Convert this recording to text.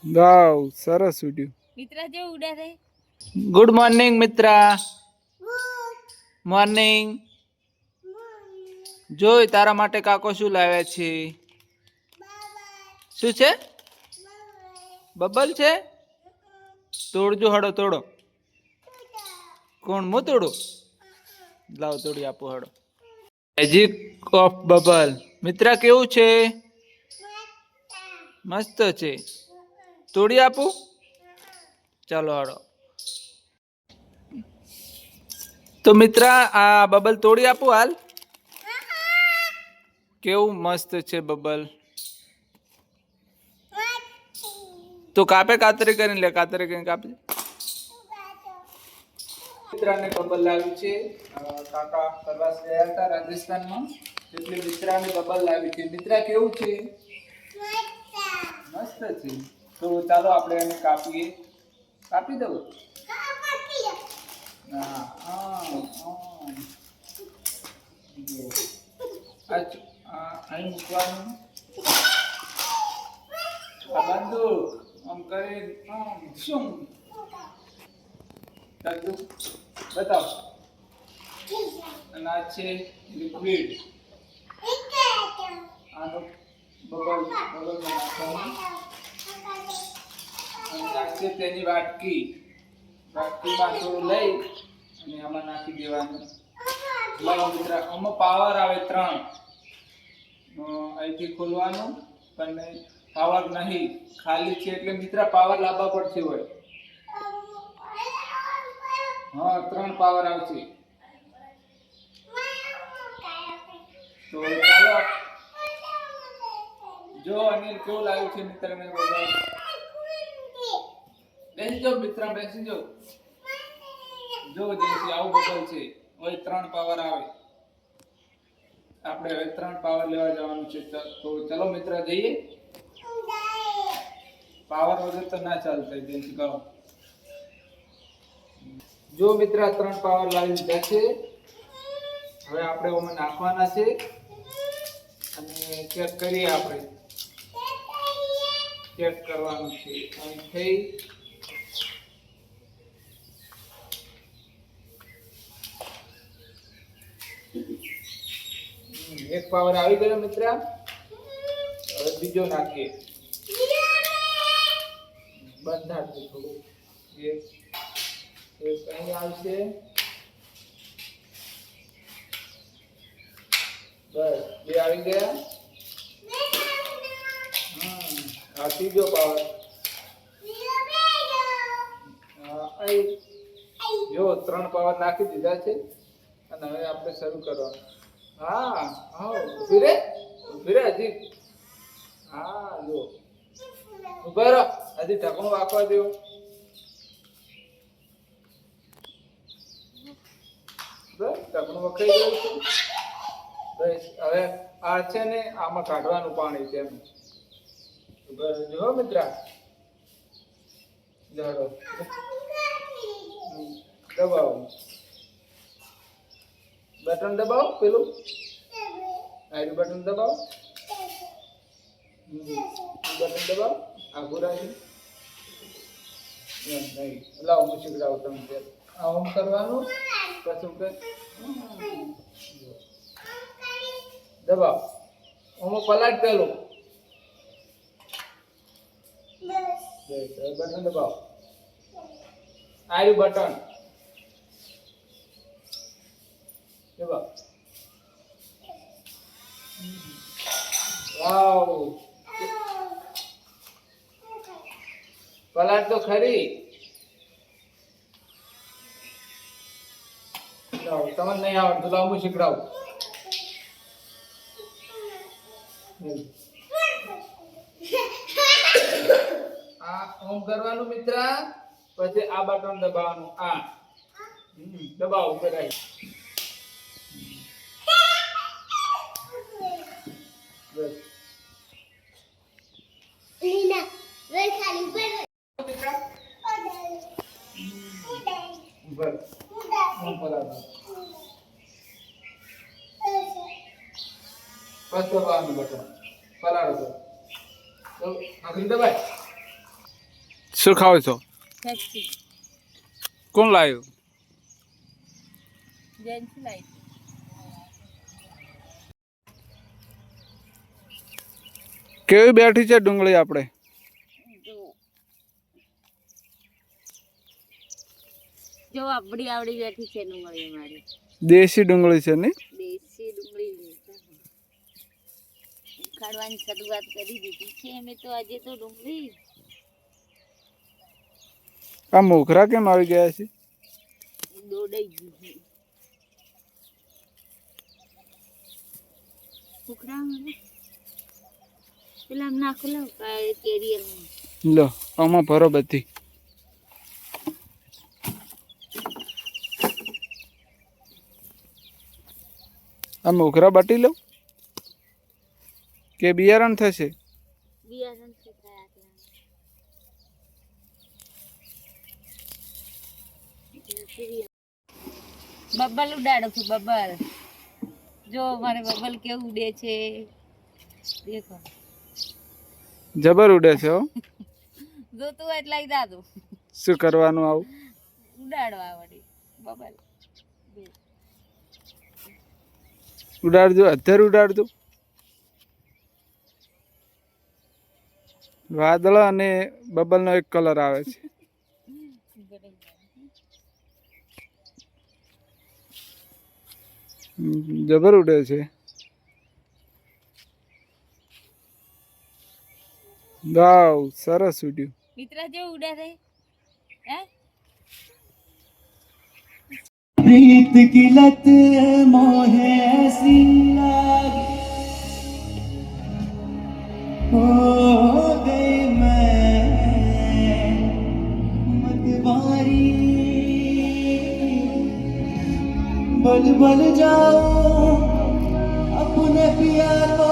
વાવ સરસ ઉડ્યું. મિત્રા જેવું ઉડે છે. Good morning Mitra. મોર્નિંગ. જોઈ તારા માટે કાકો શું લાવ્યા છે? શું છે? બબલ છે. તોડજો હડો તોડો. કોણ હું તોડું? લાવ તોડી આપો હડો. Magic of bubble. મિત્રા કેવું છે? મસ્ત છે. તોડી આપું? ચાલો હડો. તો મિત્રા આ બબલ તોડી આપું હાલ? કેવું મસ્ત છે બબલ. તો કાપે કાતરી કરીને લે, કાતરી કરીને કાપજે. મિત્રાને બબલ લાવી છે. કાકા પ્રવાસ ગયા હતા રાજસ્થાનમાં, એટલે મિત્રાને બબલ લાવી છે. મિત્રા કેવું છે? મસ્ત છે. તો ચાલો આપણે એને કાપીએ. કાપી દઉં? હા અહીં મૂકવાનું. આ બંદૂક આમ કરી આમ શું બતાવ. અને આ છે લિક્વિડ. આનો બબલ નાખવાનું. અને આ છે તેની વાટકી. વાટકીમાં થોડું લઈ અને આમાં નાખી દેવાનું. લાવો મિત્ર, આમાં પાવર આવે 3. અહીંથી ખોલવાનું, પણ પાવર નહીં, ખાલી છે એટલે મિત્ર પાવર લાવવા પડશે હોય. હા 3 પાવર આવશે. તો ચાલો જો અનિલ કેવું લાગ્યું છે મિત્ર ને બબલ. બેસી જાઓ મિત્ર, બેસી જાઓ. જો જેસી આવું બબલ છે. હવે 3 પાવર આવે. આપણે હવે 3 પાવર લેવા જવાનું છે. તો ચલો મિત્ર જઈએ. પાવર વગર તો ના ચાલશે. જેસી કહો. જો મિત્ર 3 પાવર લાવી દીધા છે. હવે આપણે ઓમાં નાખવાના છે અને ચેક કરીએ. આપણે ચેક કરવાનું છે. અહીંથી એક પાવર આવી ગયો મિત્ર. હવે બીજો નાખીએ. બંધાતું થોડું. એક અહીં આવશે. બસ 2 આવી ગયા. આ ત્રીજો પાવર. જો 3 પાવર નાખી દીધા છે અને હવે આપણે શરૂ કરવાનું. હા ઉભી રે હજી. હા જો ઉભા રહો, હજી ઢાંકણું વાગવા દો. બસ ઢાંકણું વખાઈ ગયું છે. બસ હવે આ છે ને આમાં કાઢવાનું પાણી છે. બસ જો મિત્ર જાડો દબાવો. બટન દબાવો. પેલું આયરું બટન દબાવો. બટન દબાવો. આગું રાખી નહીં. લાવો હું શીખડાવું તમને. આમ કરવાનું. પછી દબાવ. આમાં પલાટ પેલું. બટન દબાવો. આયરું બટન દબાવો. વાવ પલાટ તો ખરી. તમને નહીં આવડતું. લાવ હું શીખડાવું. આ ઓમ કરવાનું મિત્ર. પછી આ બટન દબાવવાનું. આ દબાવો. કરાય બસ. લીના વે ખાલી ઉપર બસ ઓમ પલાટ. બસ દબાવવાનું બટન. પલાળો તો આખરી દબાય. શું ખાવ છો? ફેક્ટરી કોણ લાવ્યું? જેન્ટ્સ લાઈટ કેવી બેઠી છે ડુંગળી આપણે? જો આપડી આવડી બેઠી છે ડુંગળી મારી. દેશી ડુંગળી છે ને? દેશી ડુંગળી ખાડવાની શરૂઆત કરી દીધી છે અમે તો. આજે તો ડુંગળી આ મોખરા કેમ આવી ગયા છે? દોડાઈ ગયું છે મોખરા. પેલા આમ નાખો લો કેરિયર લો આમાં ભરો બધી. આ મોખરા બાટી લો કે બિયારણ થશે? બિયારણ છે બબલ ઉડાડો છું. બબલ જો મારે બબલ કેવું ઉડે છે દેખો. જબર ઉડે છે હો. જોતું હોય એટલે દાદુ શું કરવાનું આવું? ઉડાડવા વળી બબલ ઉડાડજો, અત્યારે ઉડાડજો. વાદળ અને બબલ નો એક કલર આવે છે. જબર ઉડે છે. વાવ, સરસ ઉડ્યું. મિત્ર જેવું ઉડે છે હે. प्रीत की लत मोहे ऐसी लागी हो गई मैं मतवारी बल बल जाऊं अपने पिया को